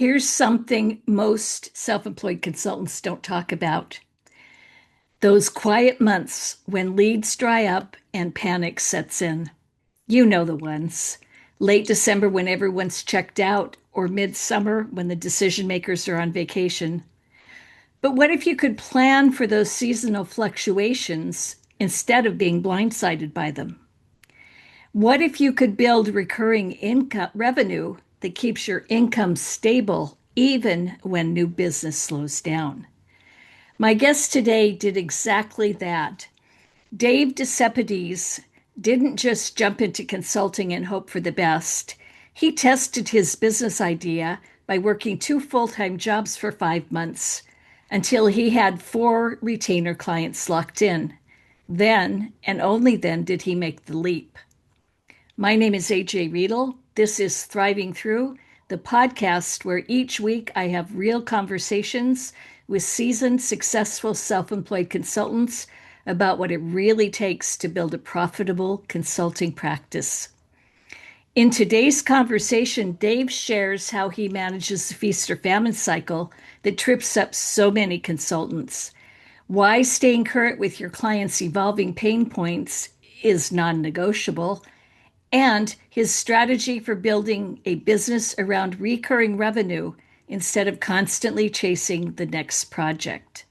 Here's something most self-employed consultants don't talk about. Those quiet months when leads dry up and panic sets in. You know the ones. Late December when everyone's checked out, or midsummer when the decision makers are on vacation. But what if you could plan for those seasonal fluctuations instead of being blindsided by them? What if you could build recurring income revenue that keeps your income stable even when new business slows down? My guest today did exactly that. Dave de Céspedes didn't just jump into consulting and hope for the best. He tested his business idea by working two full-time jobs for 5 months until he had four retainer clients locked in. Then, and only then, did he make the leap. My name is AJ Riedel. This is Thriving Through, the podcast where each week I have real conversations with seasoned, successful self employed consultants about what it really takes to build a profitable consulting practice. In today's conversation, Dave shares how he manages the feast or famine cycle that trips up so many consultants, why staying current with your clients' evolving pain points is non negotiable, and his strategy for building a business around recurring revenue instead of constantly chasing the next project.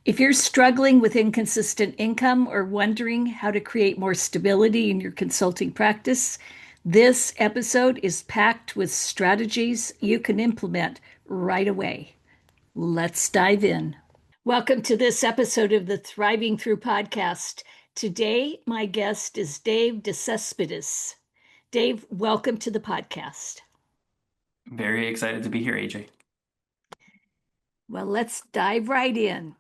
If you're struggling with inconsistent income or wondering how to create more stability in your consulting practice, this episode is packed with strategies you can implement right away. Let's dive in. Welcome to this episode of the Thriving Through podcast. Today, my guest is Dave de Céspedes. Dave, welcome to the podcast. Very excited to be here, AJ. Well, let's dive right in.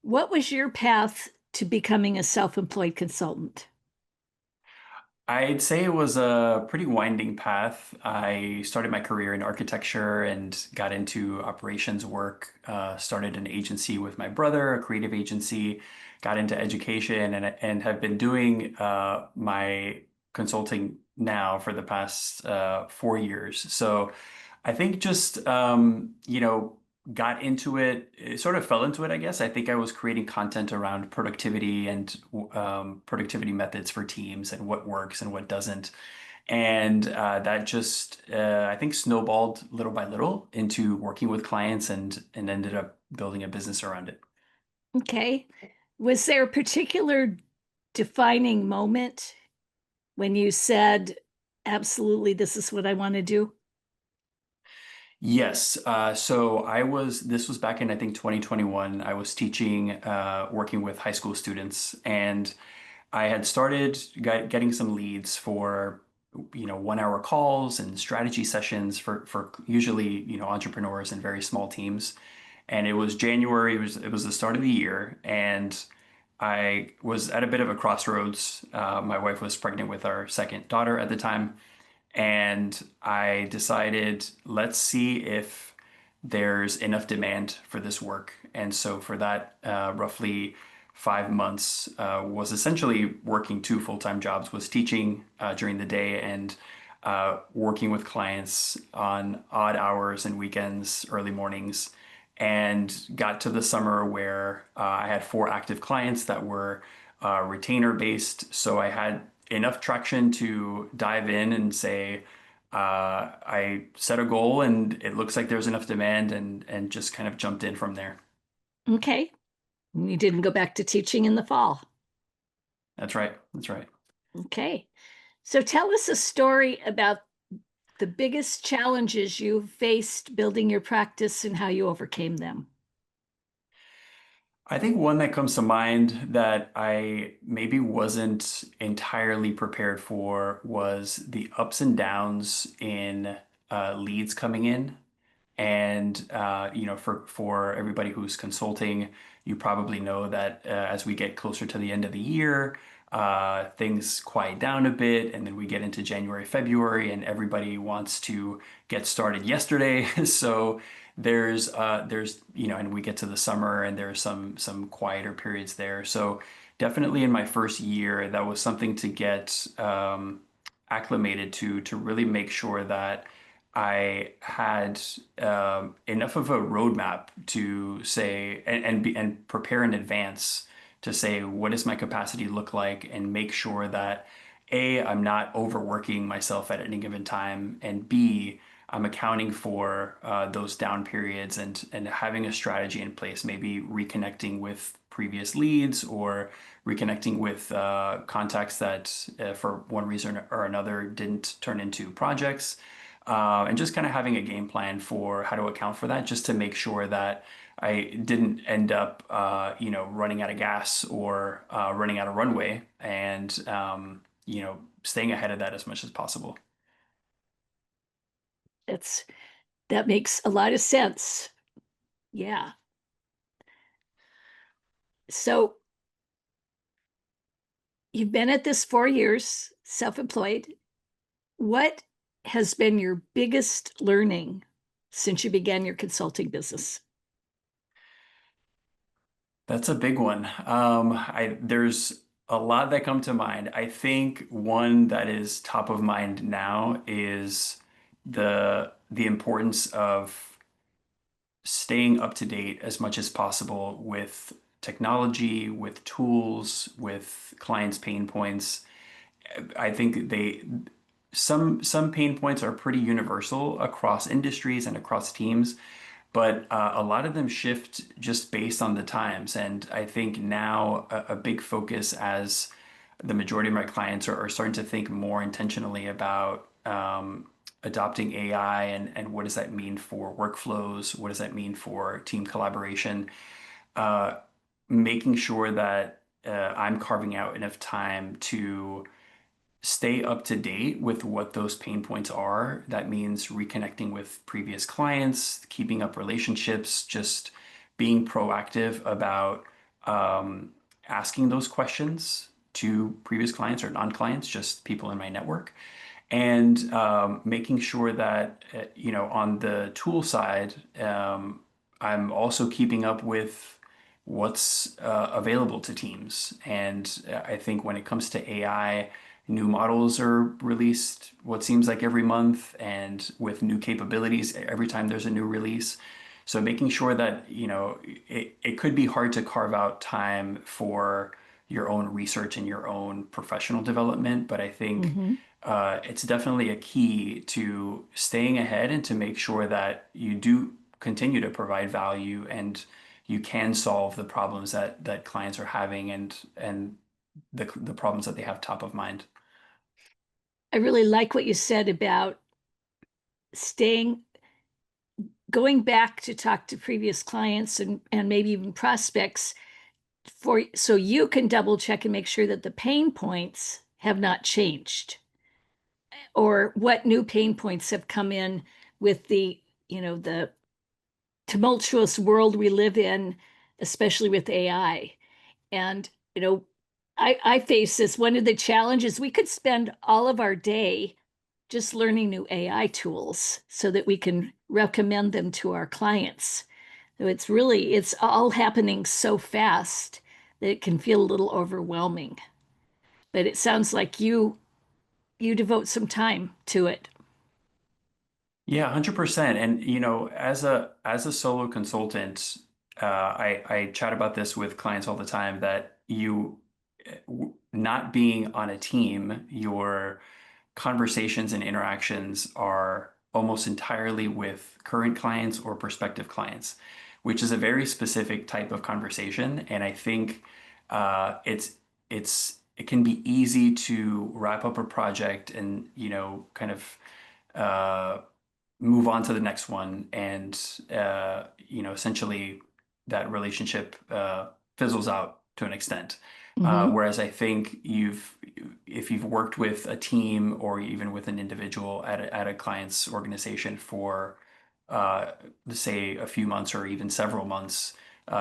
What was your path to becoming a self-employed consultant? I'd say it was a pretty winding path. I started my career in architecture and got into operations work. Started an agency with my brother, a creative agency, got into education and have been doing my consulting now for the past 4 years. So I think just got into it, sort of fell into it, I guess. I think I was creating content around productivity and productivity methods for teams and what works and what doesn't. And that just, I think, snowballed little by little into working with clients and ended up building a business around it. Okay. Was there a particular defining moment when you said, absolutely, this is what I want to do? Yes. This was back in, I think, 2021. I was teaching, working with high school students, and I had started getting some leads for, 1 hour calls and strategy sessions for usually, entrepreneurs and very small teams. And it was January, it was the start of the year, and I was at a bit of a crossroads. My wife was pregnant with our second daughter at the time, and I decided, let's see if there's enough demand for this work. And so for that, roughly 5 months, was essentially working two full-time jobs, was teaching during the day and working with clients on odd hours and weekends, early mornings, and got to the summer where I had four active clients that were retainer based. So I had enough traction to dive in and say, I set a goal and it looks like there's enough demand and just kind of jumped in from there. Okay. You didn't go back to teaching in the fall. That's right. That's right. Okay. So tell us a story about the biggest challenges you faced building your practice and how you overcame them. I think one that comes to mind that I maybe wasn't entirely prepared for was the ups and downs in leads coming in. And for everybody who's consulting, you probably know that as we get closer to the end of the year, things quiet down a bit, and then we get into January, February, and everybody wants to get started yesterday. So and we get to the summer, and there's some quieter periods there. So definitely in my first year, that was something to get acclimated to really make sure that I had enough of a roadmap to say and prepare in advance to say what does my capacity look like and make sure that A, I'm not overworking myself at any given time, and B, I'm accounting for those down periods and having a strategy in place, maybe reconnecting with previous leads or reconnecting with contacts that for one reason or another didn't turn into projects, and just kind of having a game plan for how to account for that, just to make sure that I didn't end up, running out of gas or running out of runway, and staying ahead of that as much as possible. That's that makes a lot of sense. Yeah. So you've been at this 4 years, self-employed. What has been your biggest learning since you began your consulting business? That's a big one. There's a lot that come to mind. I think one that is top of mind now is the importance of staying up to date as much as possible with technology, with tools, with clients' pain points. I think some pain points are pretty universal across industries and across teams, but a lot of them shift just based on the times. And I think now a big focus, as the majority of my clients are starting to think more intentionally about adopting AI, and what does that mean for workflows? What does that mean for team collaboration? Uh, Making sure that I'm carving out enough time to stay up to date with what those pain points are. That means reconnecting with previous clients, keeping up relationships, just being proactive about asking those questions to previous clients or non-clients, just people in my network, and making sure that on the tool side, I'm also keeping up with what's available to teams. And I think when it comes to AI, new models are released what seems like every month, and with new capabilities every time there's a new release. So making sure that, it could be hard to carve out time for your own research and your own professional development, but I think Mm-hmm. it's definitely a key to staying ahead and to make sure that you do continue to provide value and you can solve the problems that clients are having, and the problems that they have top of mind. I really like what you said about staying, going back to talk to previous clients and maybe even prospects for so you can double check and make sure that the pain points have not changed or what new pain points have come in with the tumultuous world we live in, especially with AI. And, you know, I face this. One of the challenges, we could spend all of our day just learning new AI tools so that we can recommend them to our clients. So it's all happening so fast that it can feel a little overwhelming. But it sounds like you devote some time to it. Yeah, 100%. And as a solo consultant, I chat about this with clients all the time, that not being on a team, your conversations and interactions are almost entirely with current clients or prospective clients, which is a very specific type of conversation. And I think it can be easy to wrap up a project and kind of uh, move on to the next one, and essentially that relationship fizzles out to an extent. Mm-hmm. Whereas I think if you've worked with a team or even with an individual at a client's organization for say a few months or even several months,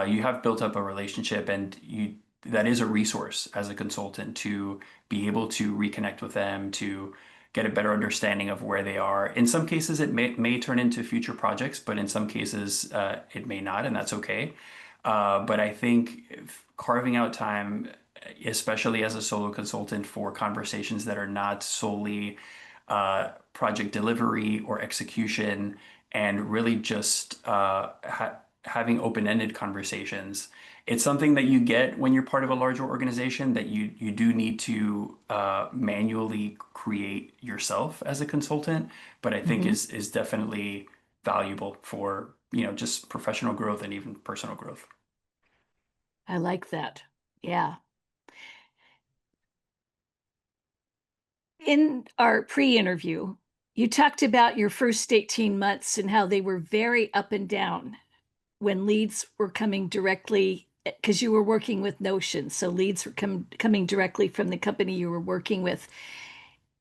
you have built up a relationship, and you that is a resource as a consultant to be able to reconnect with them, to get a better understanding of where they are. In some cases, it may turn into future projects, but in some cases, it may not, and that's okay. But I think carving out time, especially as a solo consultant, for conversations that are not solely project delivery or execution, and really just having open-ended conversations. It's something that you get when you're part of a larger organization that you do need to manually create yourself as a consultant, but I think Hmm. is definitely valuable for, just professional growth and even personal growth. I like that. Yeah. In our pre-interview, you talked about your first 18 months and how they were very up and down when leads were coming directly because you were working with Notion. So leads were coming directly from the company you were working with,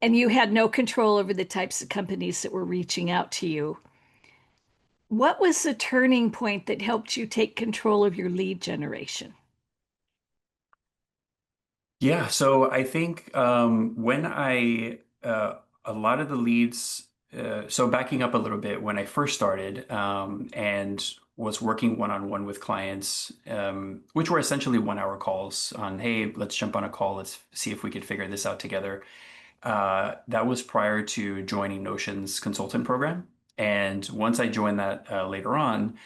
and you had no control over the types of companies that were reaching out to you. What was the turning point that helped you take control of your lead generation? Yeah, so I think when a lot of the leads, so backing up a little bit, when I first started and was working one-on-one with clients, which were essentially 1 hour calls on, hey, let's jump on a call, let's see if we could figure this out together. That was prior to joining Notion's consultant program. And once I joined that later on,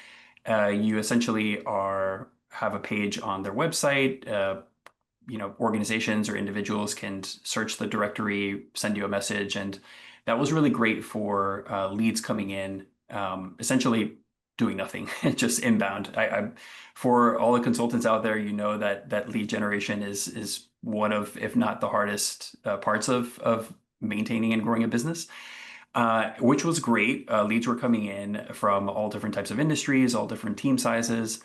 you essentially have a page on their website. Organizations or individuals can search the directory, send you a message, and that was really great for leads coming in, essentially doing nothing, just inbound. For all the consultants out there, you know that lead generation is one of, if not the hardest parts of maintaining and growing a business. Which was great. Leads were coming in from all different types of industries, all different team sizes.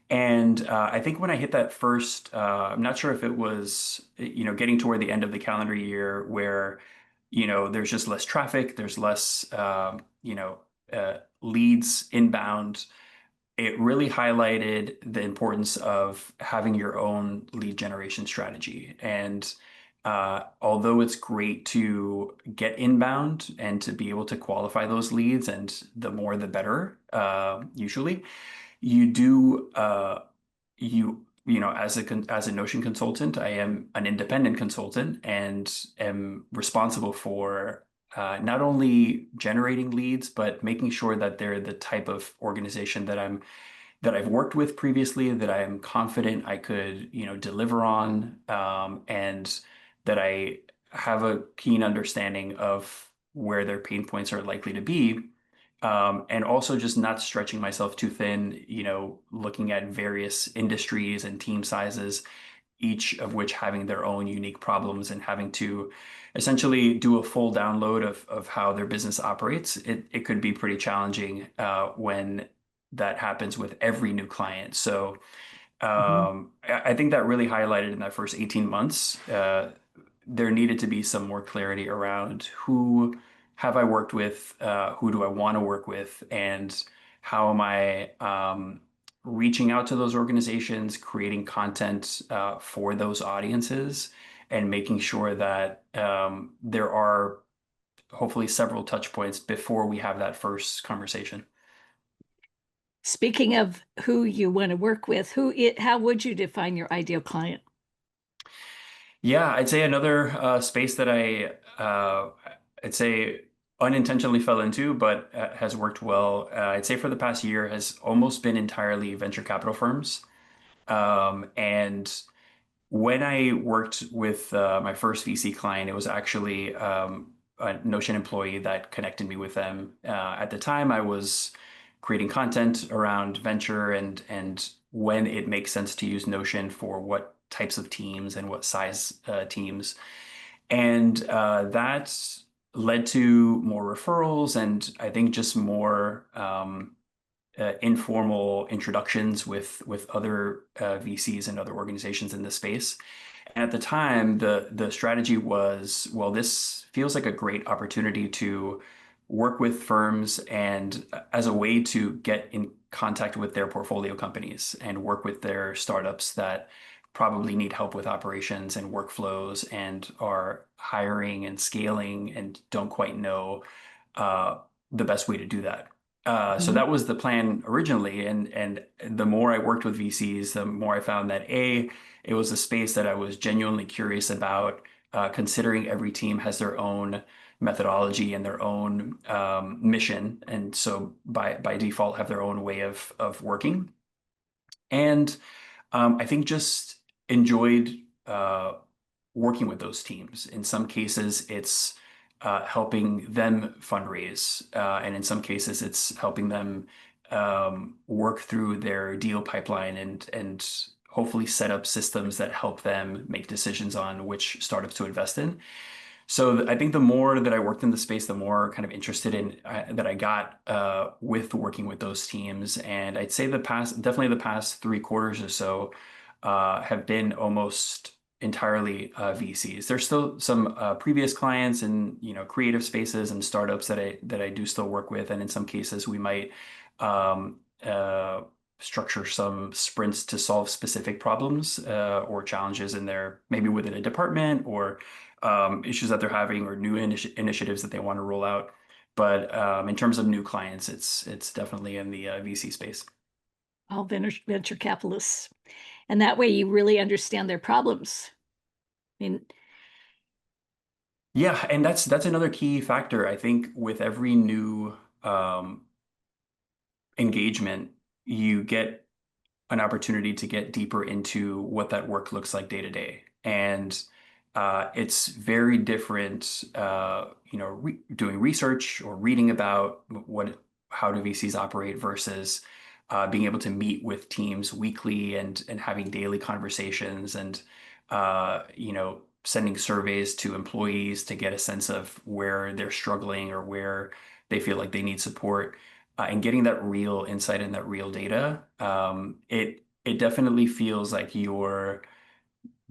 And I think when I hit that first, I'm not sure if it was, getting toward the end of the calendar year where, there's just less traffic, there's less, leads inbound. It really highlighted the importance of having your own lead generation strategy. And although it's great to get inbound and to be able to qualify those leads, and the more the better, usually, you do as a Notion consultant, I am an independent consultant and am responsible for not only generating leads, but making sure that they're the type of organization that I've worked with previously, that I am confident I could, deliver on, and that I have a keen understanding of where their pain points are likely to be. And also just not stretching myself too thin, looking at various industries and team sizes, each of which having their own unique problems and having to essentially do a full download of how their business operates. It could be pretty challenging when that happens with every new client. So Mhm. I think that really highlighted in that first 18 months. There needed to be some more clarity around who have I worked with, who do I want to work with, and how am I reaching out to those organizations, creating content for those audiences, and making sure that there are hopefully several touch points before we have that first conversation. Speaking of who you want to work with, how would you define your ideal client? Yeah, I'd say another space that I'd say unintentionally fell into, but has worked well. I'd say for the past year has almost been entirely venture capital firms. And when I worked with my first VC client, it was actually a Notion employee that connected me with them. At the time, I was creating content around venture and when it makes sense to use Notion for what types of teams and what size teams. And that led to more referrals and I think just more informal introductions with other VCs and other organizations in the space. And at the time, the strategy was, well, this feels like a great opportunity to work with firms and as a way to get in contact with their portfolio companies and work with their startups that probably need help with operations and workflows and are hiring and scaling and don't quite know uh, the best way to do that. So Mhm. that was the plan originally, and the more I worked with VCs, the more I found that it was a space that I was genuinely curious about, considering every team has their own methodology and their own mission, and so by default have their own way of working. And I think just enjoyed working with those teams. In some cases, it's helping them fundraise, and in some cases, it's helping them work through their deal pipeline and hopefully set up systems that help them make decisions on which startups to invest in. So I think the more that I worked in the space, the more kind of interested in that I got with working with those teams. And I'd say definitely the past 3 quarters or so, have been almost entirely VCs. There's still some previous clients and creative spaces and startups that I do still work with, and in some cases we might um, structure some sprints to solve specific problems or challenges in their maybe within a department or issues that they're having or new initiatives that they want to roll out. But in terms of new clients, it's definitely in the VC space. All venture capitalists. And that way you really understand their problems. I mean, Yeah, and that's another key factor. I think with every new engagement, you get an opportunity to get deeper into what that work looks like day to day. And it's very different, doing research or reading about how do VCs operate versus being able to meet with teams weekly and having daily conversations and sending surveys to employees to get a sense of where they're struggling or where they feel like they need support and getting that real insight and that real data, it definitely feels like you're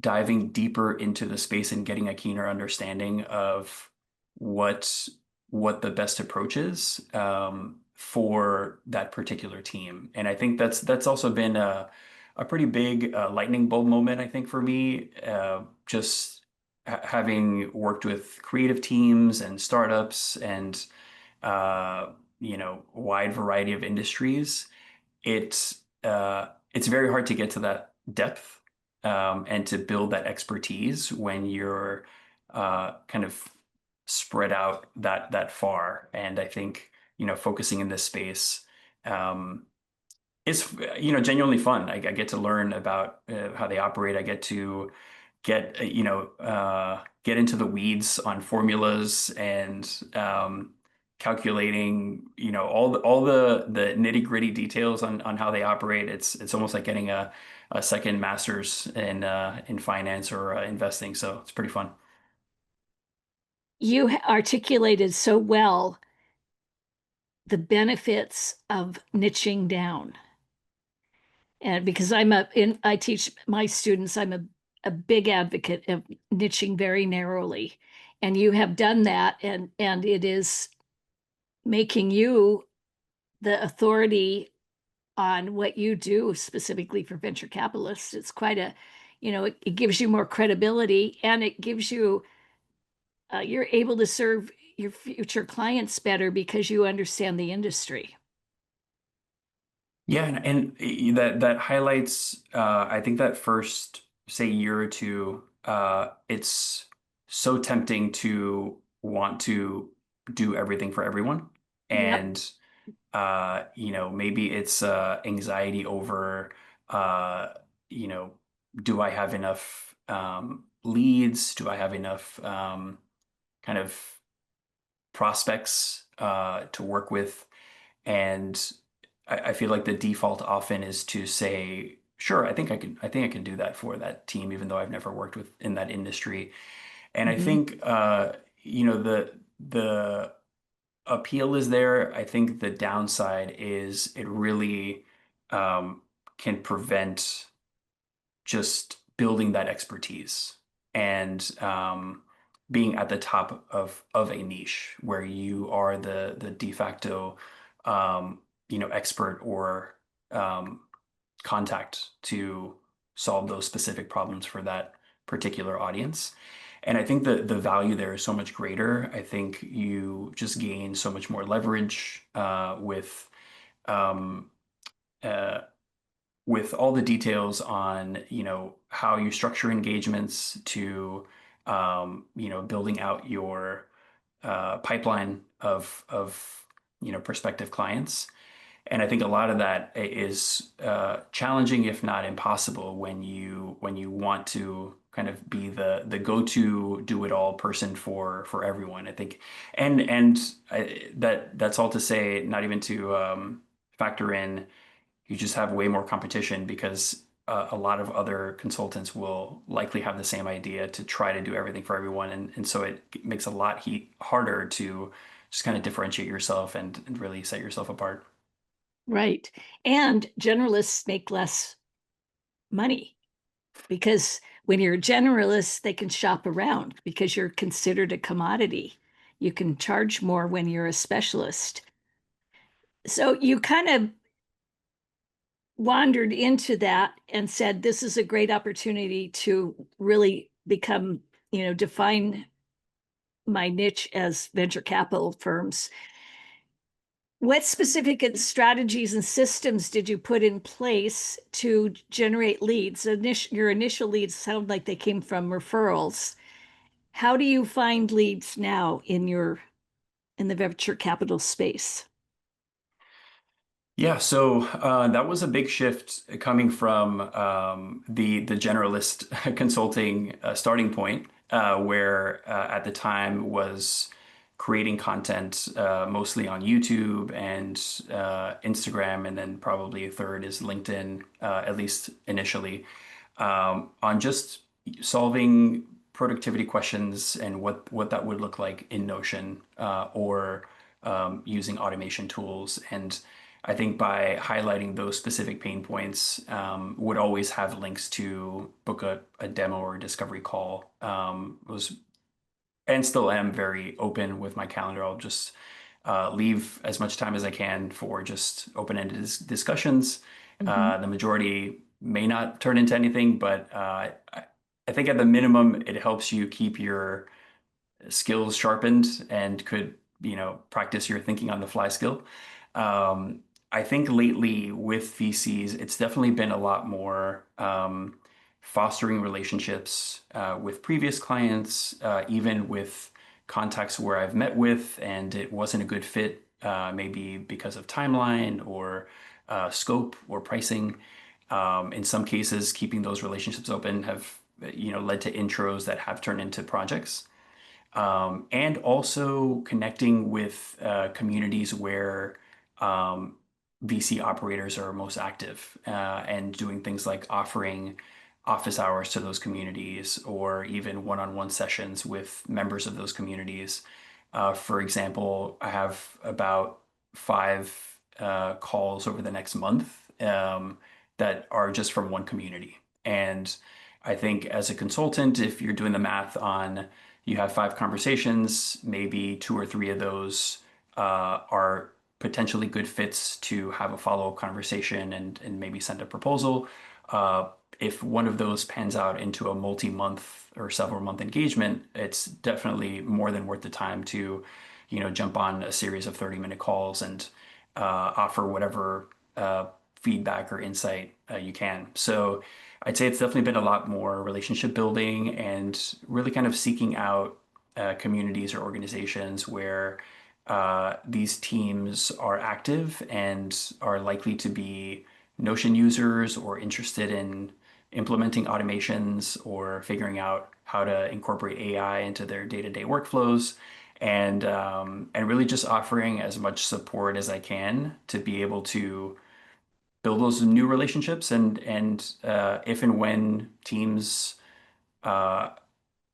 diving deeper into the space and getting a keener understanding of what what the best approach is for that particular team. And I think that's also been a pretty big lightning bulb moment, I think, for me. Just having worked with creative teams and startups and wide variety of industries, it's very hard to get to that depth and to build that expertise when you're kind of spread out that far. And I think focusing in this space is genuinely fun. I get to learn about how they operate. I get to get into the weeds on formulas and calculating all the nitty-gritty details on how they operate. It's almost like getting a second master's in finance or investing. So it's pretty fun. you articulated so well the benefits of niching down. And because I teach my students, a big advocate of niching very narrowly. And you have done that, and it is making you the authority on what you do specifically for venture capitalists. It's quite it gives you more credibility and it gives you, you're able to serve your future clients better because you understand the industry. Yeah, and that highlights I think that first say year or two, it's so tempting to want to do everything for everyone. Yep. And maybe it's anxiety over you know, do I have enough leads? Do I have enough kind of prospects to work with? And I feel like the default often is to say, sure, I think I can do that for that team, even though I've never worked with in that industry. And I Mhm. think the appeal is there. I think the downside is it really can prevent just building that expertise and being at the top of a niche where you are the de facto expert or um, contact to solve those specific problems for that particular audience. And I think that the value there is so much greater. I think you just gain so much more leverage um, uh, with all the details on, how you structure engagements to, building out your pipeline of prospective clients. And I think a lot of that is challenging, if not impossible, when you want to kind of be the go-to do-it-all person for everyone. I think, that's all to say, not even to factor in, you just have way more competition because a lot of other consultants will likely have the same idea to try to do everything for everyone, and so it makes a lot harder to just kind of differentiate yourself and really set yourself apart. Right. And generalists make less money because when you're a generalist, they can shop around because you're considered a commodity. You can charge more when you're a specialist. So you kind of wandered into that and said, this is a great opportunity to really become, define my niche as venture capital firms. What specific strategies and systems did you put in place to generate leads? Your initial leads sound like they came from referrals. How do you find leads now in the venture capital space? Yeah, so that was a big shift coming from the generalist consulting starting point, where at the time was creating content mostly on YouTube and Instagram, and then probably a third is LinkedIn, at least initially, on just solving productivity questions and what that would look like in Notion, or using automation tools. And I think by highlighting those specific pain points, would always have links to book a demo or a discovery call. Was and still am very open with my calendar. I'll just leave as much time as I can for just open-ended discussions. Mhm. The majority may not turn into anything, but I think at the minimum, it helps you keep your skills sharpened and could, practice your thinking on the fly skill. Um, I think lately with VCs, it's definitely been a lot more fostering relationships with previous clients, even with contacts where I've met with and it wasn't a good fit, maybe because of timeline or scope or pricing. In some cases, keeping those relationships open have, led to intros that have turned into projects, and also connecting with communities where VC operators are most active, and doing things like offering office hours to those communities or even one-on-one sessions with members of those communities. For example, I have about five calls over the next month that are just from one community. And I think as a consultant, if you're doing the math on, you have five conversations, maybe two or three of those are potentially good fits to have a follow-up conversation and maybe send a proposal. Uh, if one of those pans out into a multi-month or several month engagement, it's definitely more than worth the time to, jump on a series of 30-minute calls and offer whatever feedback or insight you can. So I'd say it's definitely been a lot more relationship building and really kind of seeking out communities or organizations where these teams are active and are likely to be Notion users or interested in implementing automations or figuring out how to incorporate AI into their day-to-day workflows, and really just offering as much support as I can to be able to build those new relationships, and if and when teams uh,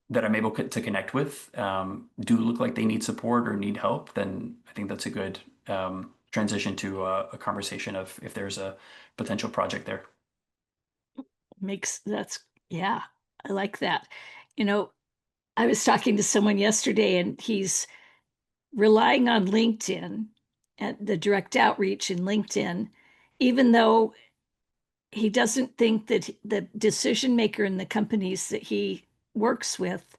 that I'm able to connect with do look like they need support or need help, then I think that's a good transition to a conversation of if there's a potential project there. Makes that's Yeah, I like that. You know, I was talking to someone yesterday and he's relying on LinkedIn and the direct outreach in LinkedIn, even though he doesn't think that the decision maker in the companies that he works with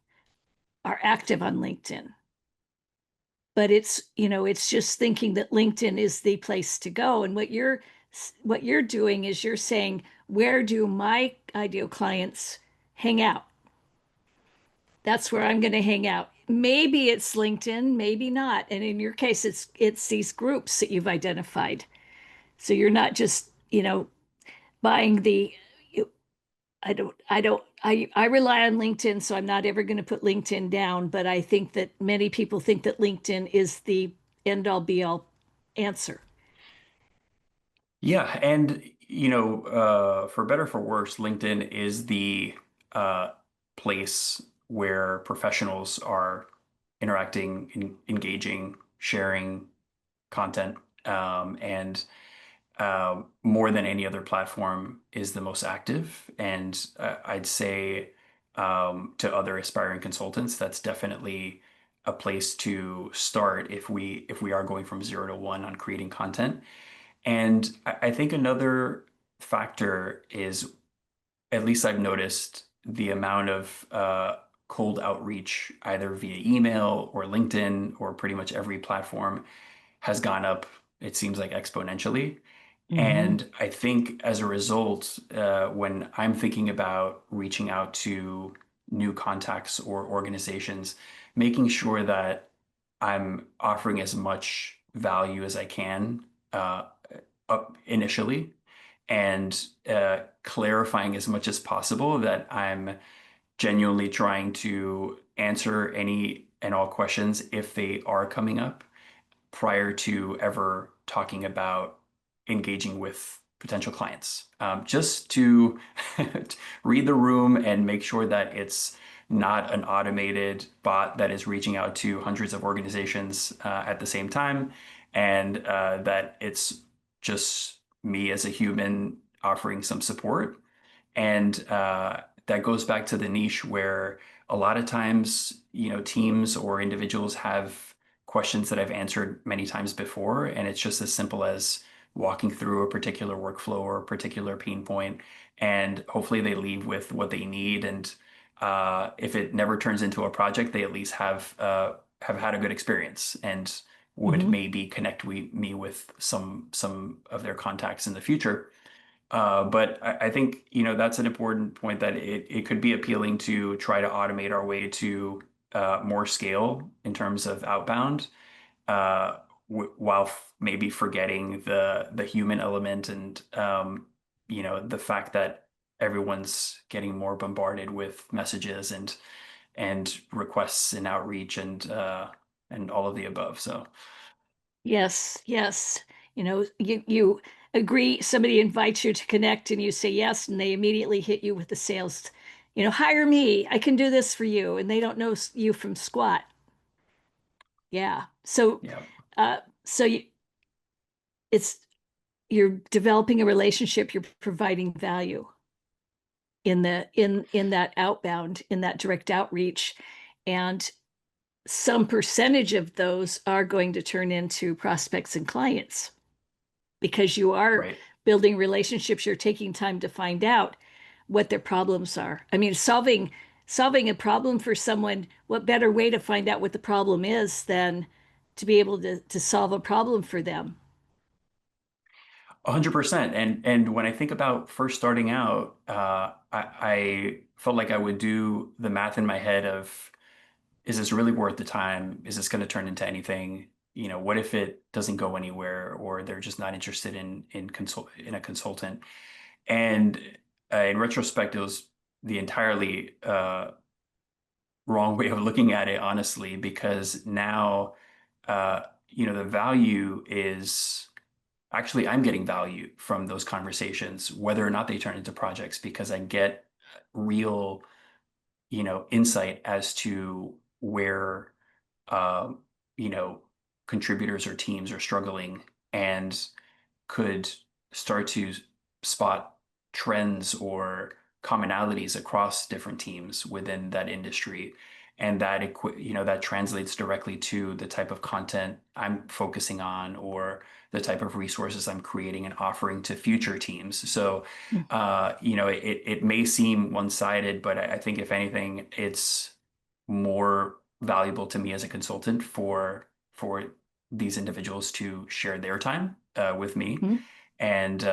are active on LinkedIn. But it's just thinking that LinkedIn is the place to go. And what you're doing is you're saying, where do my ideal clients hang out? That's where I'm going to hang out. Maybe it's LinkedIn, maybe not. And in your case, it's these groups that you've identified. So you're not just, buying the I rely on LinkedIn, so I'm not ever going to put LinkedIn down, but I think that many people think that LinkedIn is the end all be all answer. Yeah, and for better for worse, LinkedIn is the uh, place where professionals are interacting, engaging, sharing content, and more than any other platform is the most active. And I'd say to other aspiring consultants, that's definitely a place to start if we are going from 0 to 1 on creating content. And I think another factor is, at least I've noticed, the amount of cold outreach, either via email or LinkedIn or pretty much every platform, has gone up, it seems like exponentially. Hmm. And I think as a result, when I'm thinking about reaching out to new contacts or organizations, making sure that I'm offering as much value as I can up initially, and clarifying as much as possible that I'm genuinely trying to answer any and all questions if they are coming up, prior to ever talking about engaging with potential clients. Just to read the room and make sure that it's not an automated bot that is reaching out to hundreds of organizations at the same time, and that it's just me as a human offering some support. And that goes back to the niche where a lot of times, teams or individuals have questions that I've answered many times before, and it's just as simple as walking through a particular workflow or a particular pain point, and hopefully they leave with what they need. And if it never turns into a project, they at least have had a good experience and would Hmm. maybe connect me with some of their contacts in the future. But I think, that's an important point, that it could be appealing to try to automate our way to more scale in terms of outbound, while maybe forgetting the human element, and the fact that everyone's getting more bombarded with messages and requests and outreach and all of the above. So Yes, yes. You agree, somebody invites you to connect and you say yes, and they immediately hit you with the sales, hire me, I can do this for you, and they don't know you from squat. Yeah. So, yeah, so it's you're developing a relationship, you're providing value in that outbound, in that direct outreach, and some percentage of those are going to turn into prospects and clients because you are right. building relationships. You're taking time to find out what their problems are. I mean, solving a problem for someone, what better way to find out what the problem is than to be able to solve a problem for them? 100%. And when I think about first starting out, I felt like I would do the math in my head of, is this really worth the time? Is this going to turn into anything? What if it doesn't go anywhere, or they're just not interested in a consultant? And in retrospect, it was the entirely wrong way of looking at it, honestly, because now the value is, actually, I'm getting value from those conversations, whether or not they turn into projects, because I get real, insight as to where, um, you know, contributors or teams are struggling, and could start to spot trends or commonalities across different teams within that industry. And that translates directly to the type of content I'm focusing on, or the type of resources I'm creating and offering to future teams. So, it may seem one-sided, but I think if anything, it's more valuable to me as a consultant for these individuals to share their time with me, Mhm. and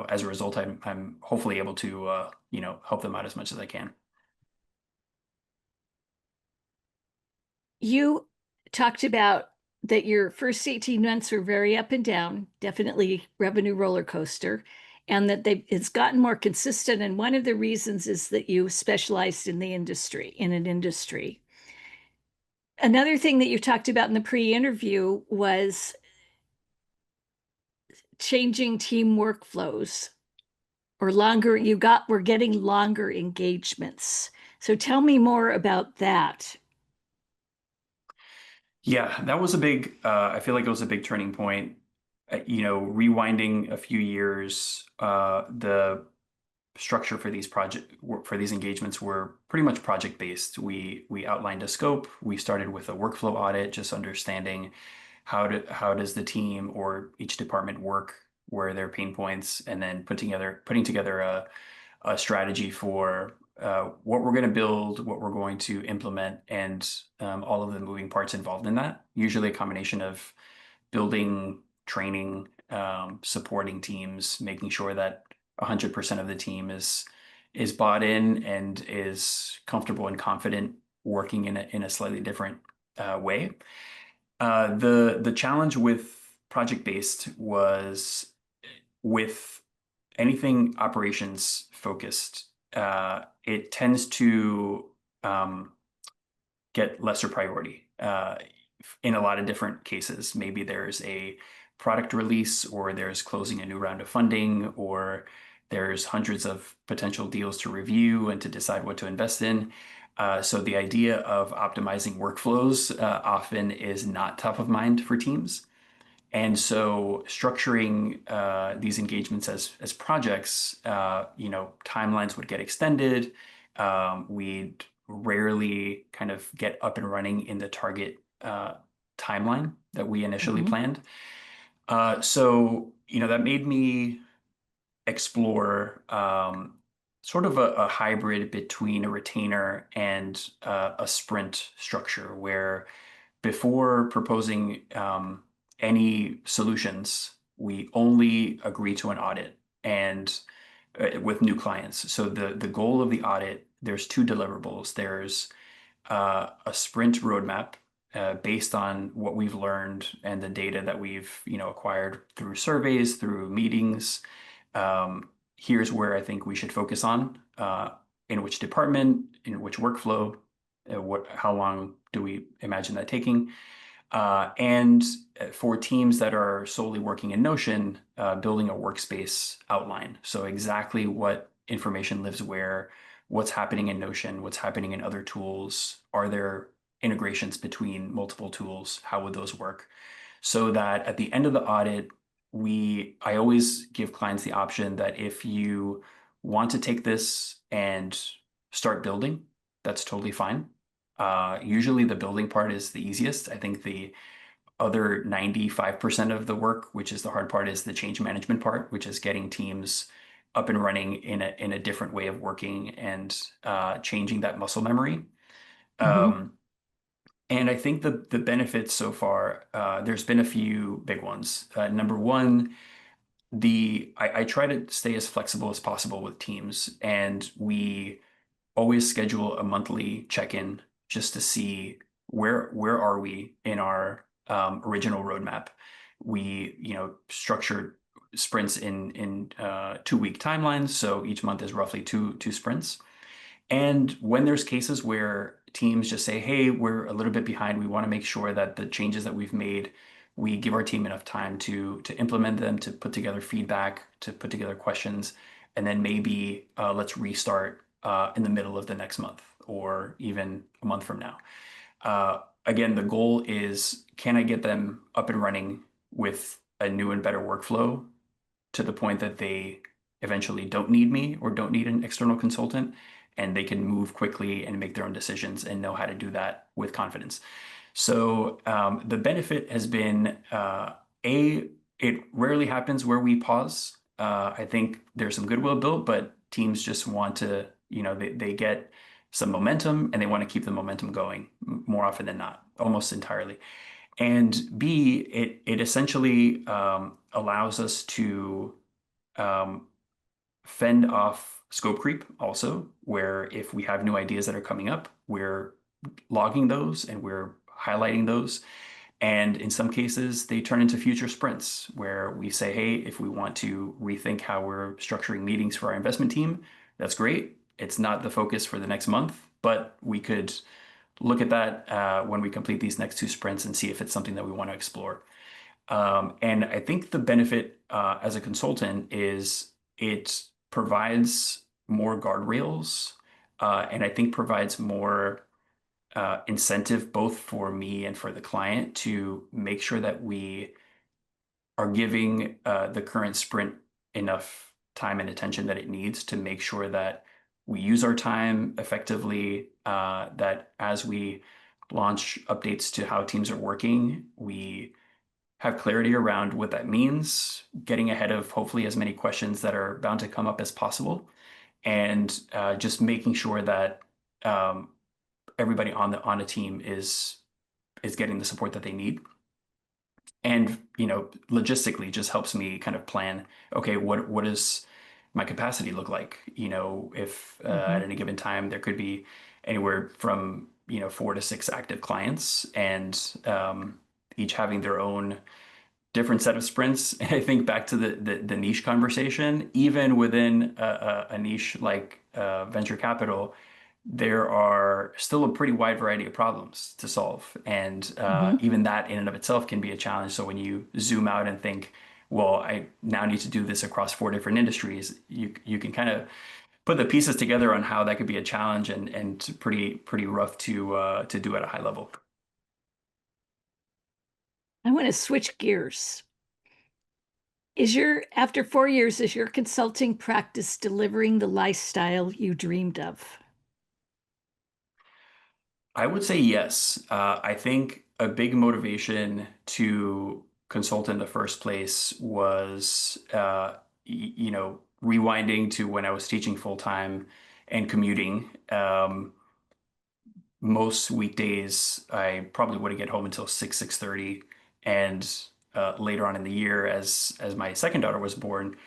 as a result, I'm hopefully able to help them out as much as I can. You talked about that your first 18 months were very up and down, definitely revenue roller coaster, and that it's gotten more consistent. And one of the reasons is that you specialized in the industry, in an industry. Another thing that you talked about in the pre-interview was changing team workflows or longer, we're getting longer engagements. So tell me more about that. Yeah, that was a big, I feel like it was a big turning point. Rewinding a few years, the structure for for these engagements were pretty much project based. We outlined a scope. We started with a workflow audit, just understanding how does the team or each department work, where are their pain points, and then putting together a strategy for what we're going to build, what we're going to implement, and all of the moving parts involved in that. Usually a combination of building, training, supporting teams, making sure that 100% of the team is bought in and is comfortable and confident working in a slightly different way. The challenge with project based was with anything operations focused, it tends to um, get lesser priority in a lot of different cases. Maybe there's a product release, or there's closing a new round of funding, or there's hundreds of potential deals to review and to decide what to invest in. So the idea of optimizing workflows often is not top of mind for teams. And so structuring these engagements as projects, timelines would get extended. We'd rarely kind of get up and running in the target timeline that we initially Mhm. planned. So that made me explore sort of a hybrid between a retainer and a sprint structure, where before proposing any solutions, we only agree to an audit and with new clients. So the goal of the audit, there's two deliverables. There's a sprint roadmap based on what we've learned and the data that we've acquired through surveys, through meetings. Here's where I think we should focus on, in which department, in which workflow, how long do we imagine that taking? And for teams that are solely working in Notion, building a workspace outline. So exactly what information lives where, what's happening in Notion, what's happening in other tools, are there integrations between multiple tools? How would those work? So that at the end of the audit, I always give clients the option that if you want to take this and start building, that's totally fine. Usually the building part is the easiest. I think the other 95% of the work, which is the hard part, is the change management part, which is getting teams up and running in a different way of working and changing that muscle memory. Mhm. Um, and I think the benefits so far, there's been a few big ones. Number one, I try to stay as flexible as possible with teams, and we always schedule a monthly check-in just to see where are we in our original roadmap. We structure sprints in 2-week timelines, so each month is roughly two sprints. And when there's cases where teams just say, hey, we're a little bit behind, we want to make sure that the changes that we've made, we give our team enough time to implement them, to put together feedback, to put together questions, and then maybe let's restart in the middle of the next month or even a month from now. Again, the goal is, can I get them up and running with a new and better workflow to the point that they eventually don't need me or don't need an external consultant, and they can move quickly and make their own decisions and know how to do that with confidence. So the benefit has been it rarely happens where we pause. I think there's some goodwill built, but teams just want to, they get some momentum and they want to keep the momentum going more often than not, almost entirely. And B, it essentially allows us to um, fend off scope creep also, where if we have new ideas that are coming up, we're logging those and we're highlighting those. And in some cases, they turn into future sprints where we say, hey, if we want to rethink how we're structuring meetings for our investment team, that's great. It's not the focus for the next month, but we could look at that when we complete these next two sprints and see if it's something that we want to explore. And I think the benefit as a consultant is it provides more guardrails, and I think provides more incentive both for me and for the client to make sure that we are giving the current sprint enough time and attention that it needs to make sure that we use our time effectively, that as we launch updates to how teams are working, we have clarity around what that means, getting ahead of hopefully as many questions that are bound to come up as possible, and just making sure that everybody on a team is getting the support that they need. And logistically just helps me kind of plan, okay, what does my capacity look like? If Hmm. at any given time there could be anywhere from 4 to 6 active clients, and each having their own different set of sprints. And I think back to the niche conversation, even within a niche like venture capital, there are still a pretty wide variety of problems to solve. And Hmm. even that in and of itself can be a challenge. So when you zoom out and think, well, I now need to do this across 4 different industries, you can kind of put the pieces together on how that could be a challenge, and pretty rough to do at a high level. I want to switch gears. After 4 years, is your consulting practice delivering the lifestyle you dreamed of? I would say yes. I think a big motivation to consult in the first place was, rewinding to when I was teaching full time and commuting. Most weekdays, I probably wouldn't get home until 6:30, and later on in the year, as my second daughter was born,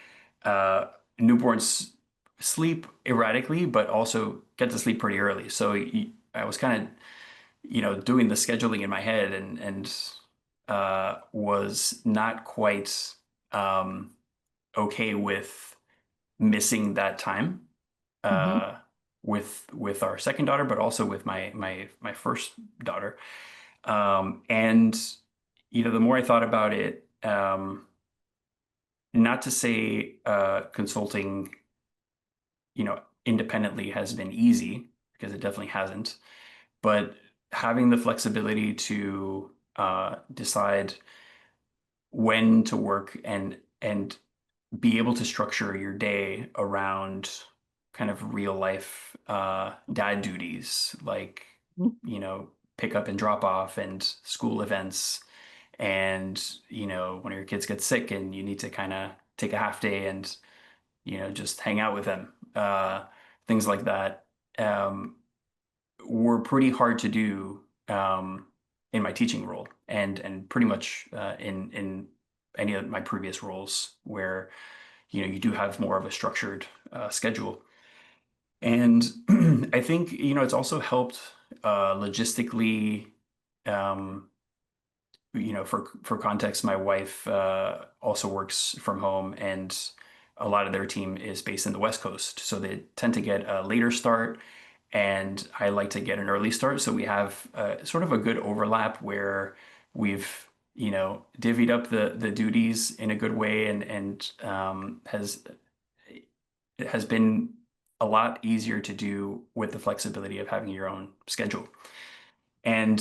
uh, newborns sleep erratically, but also get to sleep pretty early. So I was kind of doing the scheduling in my head, and was not quite okay with missing that time Hmm. uh, with our second daughter, but also with my first daughter. And the more I thought about it, not to say consulting, independently has been easy, because it definitely hasn't. But having the flexibility to decide when to work, and be able to structure your day around kind of real life dad duties, like pick up and drop off and school events, and when your kids get sick and you need to kind of take a half day and just hang out with them, things like that. Were pretty hard to do in my teaching role, and pretty much in any of my previous roles where you do have more of a structured schedule. And I think it's also helped logistically. Um, for context, my wife also works from home, and a lot of their team is based in the West Coast, so they tend to get a later start, and I like to get an early start. So we have sort of a good overlap where we've divvied up the duties in a good way, and it has been a lot easier to do with the flexibility of having your own schedule. And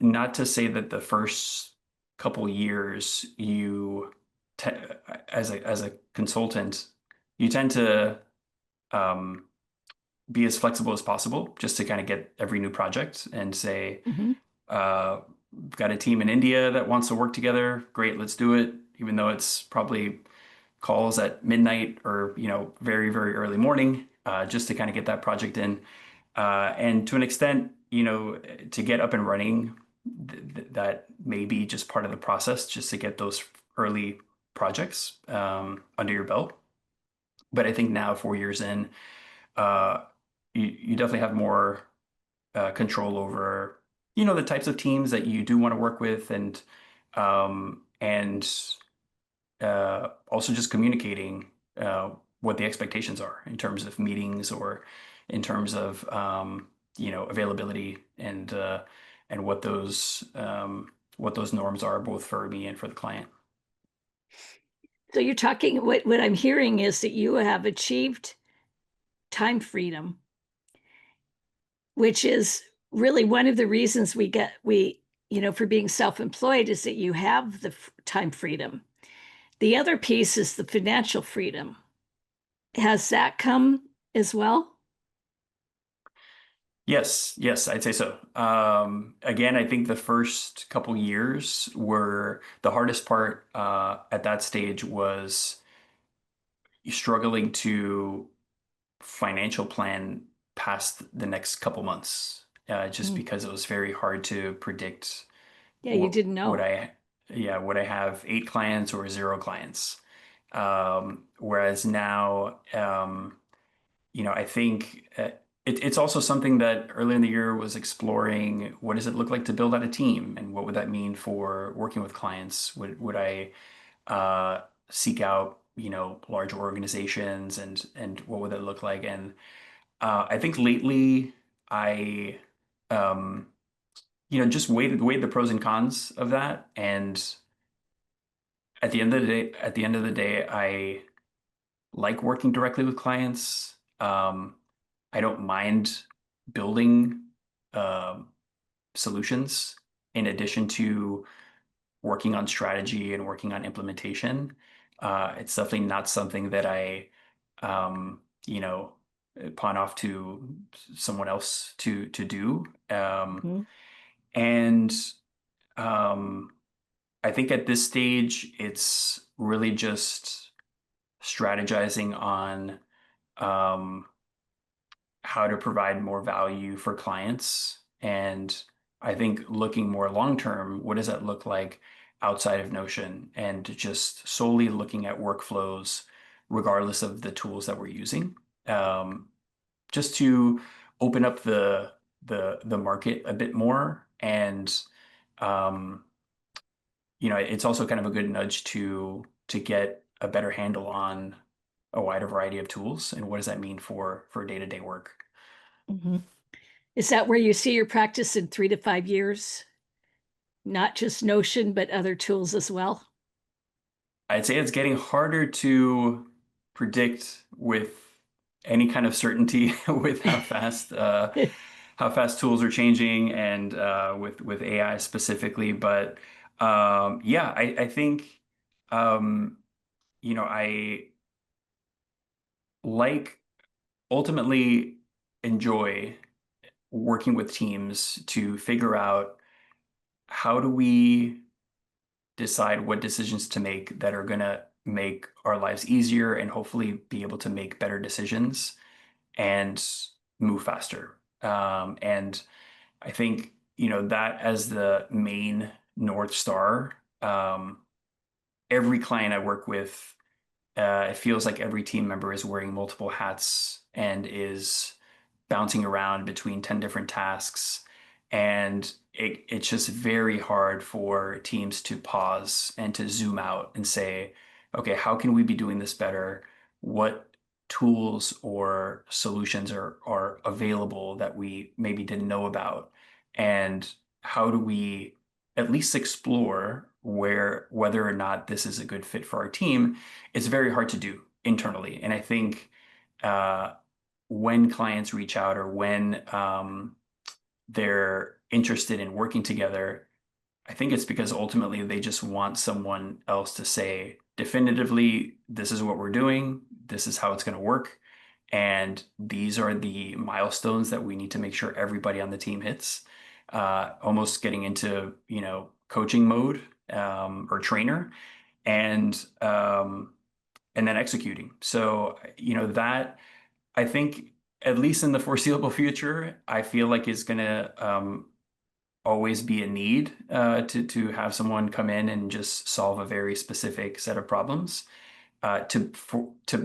not to say that the first couple years te as a consultant, you tend to um, be as flexible as possible just to kind of get every new project and say, Hmm. we've got a team in India that wants to work together. Great, let's do it. Even though it's probably calls at midnight or very, very early morning, just to kind of get that project in. And to an extent, to get up and running, that may be just part of the process, just to get those early projects under your belt. But I think now, 4 years in, uh, you definitely have more control over. the types of teams that you do want to work with, and also just communicating what the expectations are in terms of meetings or in terms of availability and what those norms are both for me and for the client. So you're talking, what I'm hearing is that you have achieved time freedom, which is really one of the reasons for being self-employed is that you have the time freedom. The other piece is the financial freedom. Has that come as well? Yes, I'd say so. Again, I think the first couple years were the hardest part at that stage was struggling to financial plan past the next couple months, just Mm. because it was very hard to predict Yeah, you what didn't would know. I, yeah, would I have 8 clients or 0 clients? Whereas now, I think it's also something that earlier in the year was exploring what does it look like to build out a team and what would that mean for working with clients? Would I uh, seek out, large organizations and what would that look like? And I think lately I, um, just weighed the pros and cons of that. And at the end of the day, I like working directly with clients. I don't mind building um, solutions in addition to working on strategy and working on implementation. It's definitely not something that I, um, you know, pawn off to someone else to do. Mhm. And um, I think at this stage, it's really just strategizing on um, how to provide more value for clients. And I think looking more long term, what does that look like outside of Notion and just solely looking at workflows, regardless of the tools that we're using, um, just to open up the market a bit more. And um, it's also kind of a good nudge to get a better handle on a wider variety of tools and what does that mean for day-to-day work. Mhm. Is that where you see your practice in 3 to 5 years? Not just Notion, but other tools as well? I'd say it's getting harder to predict with any kind of certainty with how fast tools are changing and with AI specifically. But yeah, I think um, I like ultimately enjoy working with teams to figure out how do we decide what decisions to make that are going to make our lives easier and hopefully be able to make better decisions and move faster. And I think, that as the main North Star, every client I work with, it feels like every team member is wearing multiple hats and is bouncing around between 10 different tasks. And it's just very hard for teams to pause and to zoom out and say, okay, how can we be doing this better? What tools or solutions are available that we maybe didn't know about? And how do we at least explore whether or not this is a good fit for our team? It's very hard to do internally. And I think uh, when clients reach out or when they're interested in working together, I think it's because ultimately they just want someone else to say definitively, this is what we're doing, this is how it's going to work, and these are the milestones that we need to make sure everybody on the team hits. Almost getting into, coaching mode or trainer, and and then executing. So, that I think at least in the foreseeable future, I feel like is going to always be a need to have someone come in and just solve a very specific set of problems to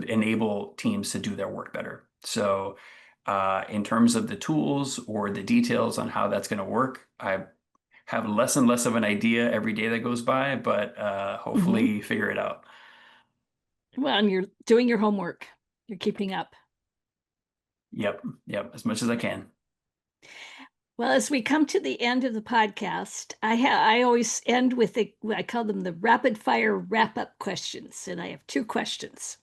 enable teams to do their work better. So In terms of the tools or the details on how that's going to work, I have less and less of an idea every day that goes by, but Hmm. hopefully figure it out. Well, and you're doing your homework. You're keeping up. Yep, yep, as much as I can. Well, as we come to the end of the podcast, I always end with I call them the rapid fire wrap up questions, and I have two questions.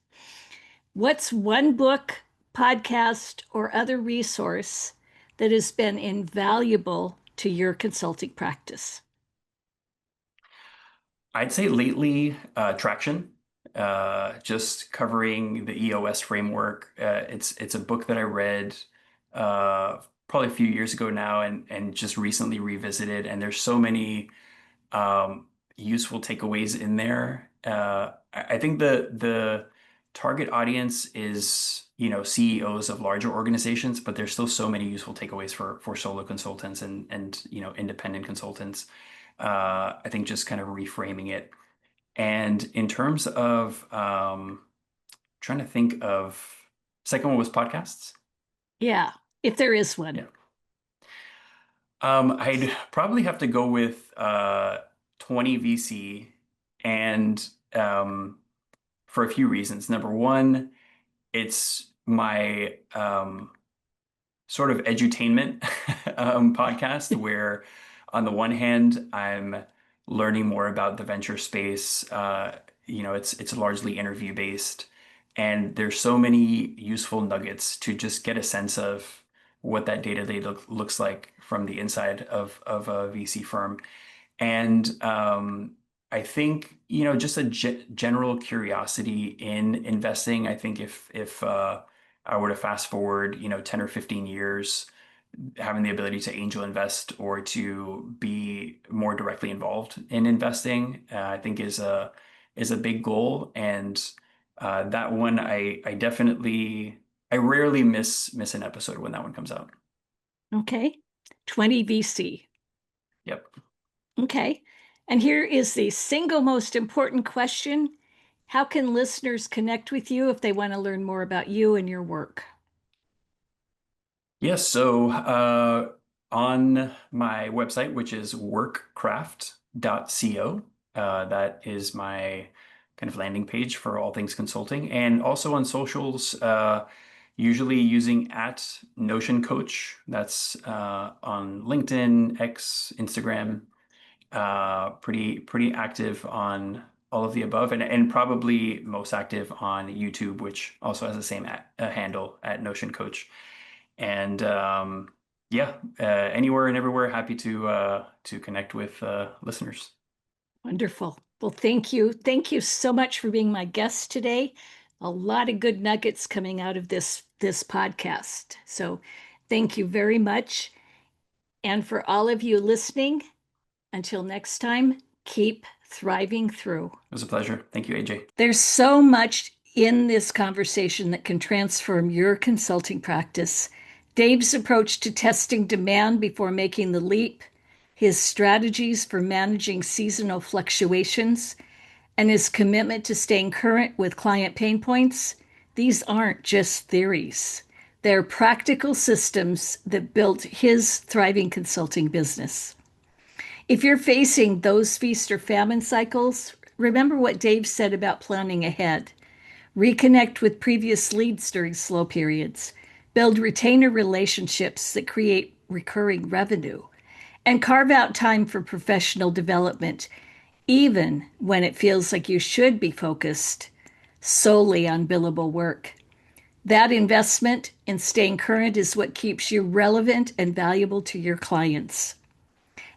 What's one book, podcast, or other resource that has been invaluable to your consulting practice? I'd say lately, traction, just covering the EOS framework. It's a book that I read probably a few years ago now, and just recently revisited. And there's so many useful takeaways in there. I think the target audience is, CEOs of larger organizations, but there's still so many useful takeaways for solo consultants and independent consultants. I think just kind of reframing it. And in terms of trying to think of, second one was podcasts. Yeah, if there is one. Yeah. I'd probably have to go with 20 VC, and for a few reasons. Number one, it's my sort of edutainment podcast where, on the one hand, I'm learning more about the venture space. It's largely interview based, and there's so many useful nuggets to just get a sense of what that day-to-day looks like from the inside of a VC firm. And I think, just a general curiosity in investing. I think if I were to fast forward, 10 or 15 years, having the ability to angel invest or to be more directly involved in investing, I think is a big goal. And that one, I rarely miss an episode when that one comes out. Okay. 20 VC. Yep. Okay. And here is the single most important question. How can listeners connect with you if they want to learn more about you and your work? Yes, so on my website, which is workcraft.co, that is my kind of landing page for all things consulting, and also on socials, usually using at Notion Coach. That's on LinkedIn, X, Instagram. Pretty active on all of the above, and probably most active on YouTube, which also has the same handle at Notion Coach. And yeah, anywhere and everywhere, happy to connect with listeners. Wonderful. Well, thank you. Thank you so much for being my guest today. A lot of good nuggets coming out of this podcast. So, thank you very much. And for all of you listening, until next time, keep thriving through. It was a pleasure. Thank you, AJ. There's so much in this conversation that can transform your consulting practice. Dave's approach to testing demand before making the leap, his strategies for managing seasonal fluctuations, and his commitment to staying current with client pain points, these aren't just theories. They're practical systems that built his thriving consulting business. If you're facing those feast or famine cycles, remember what Dave said about planning ahead. Reconnect with previous leads during slow periods. Build retainer relationships that create recurring revenue. And carve out time for professional development, even when it feels like you should be focused solely on billable work. That investment in staying current is what keeps you relevant and valuable to your clients.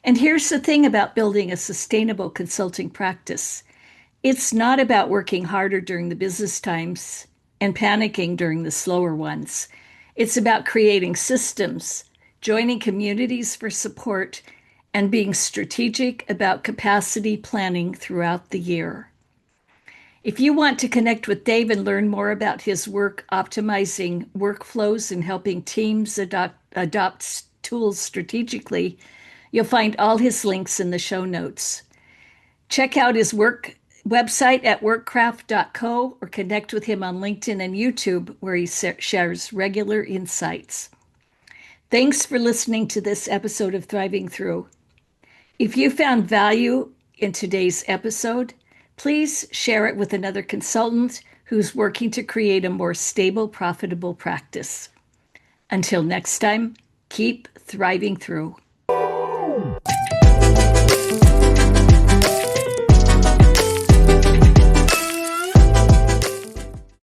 And here's the thing about building a sustainable consulting practice, it's not about working harder during the business times and panicking during the slower ones. It's about creating systems, joining communities for support, and being strategic about capacity planning throughout the year. If you want to connect with Dave and learn more about his work optimizing workflows and helping teams adopt tools strategically, you'll find all his links in the show notes. Check out his work website at workcraft.co or connect with him on LinkedIn and YouTube, where he shares regular insights. Thanks for listening to this episode of Thriving Through. If you found value in today's episode, please share it with another consultant who's working to create a more stable, profitable practice. Until next time, keep thriving through.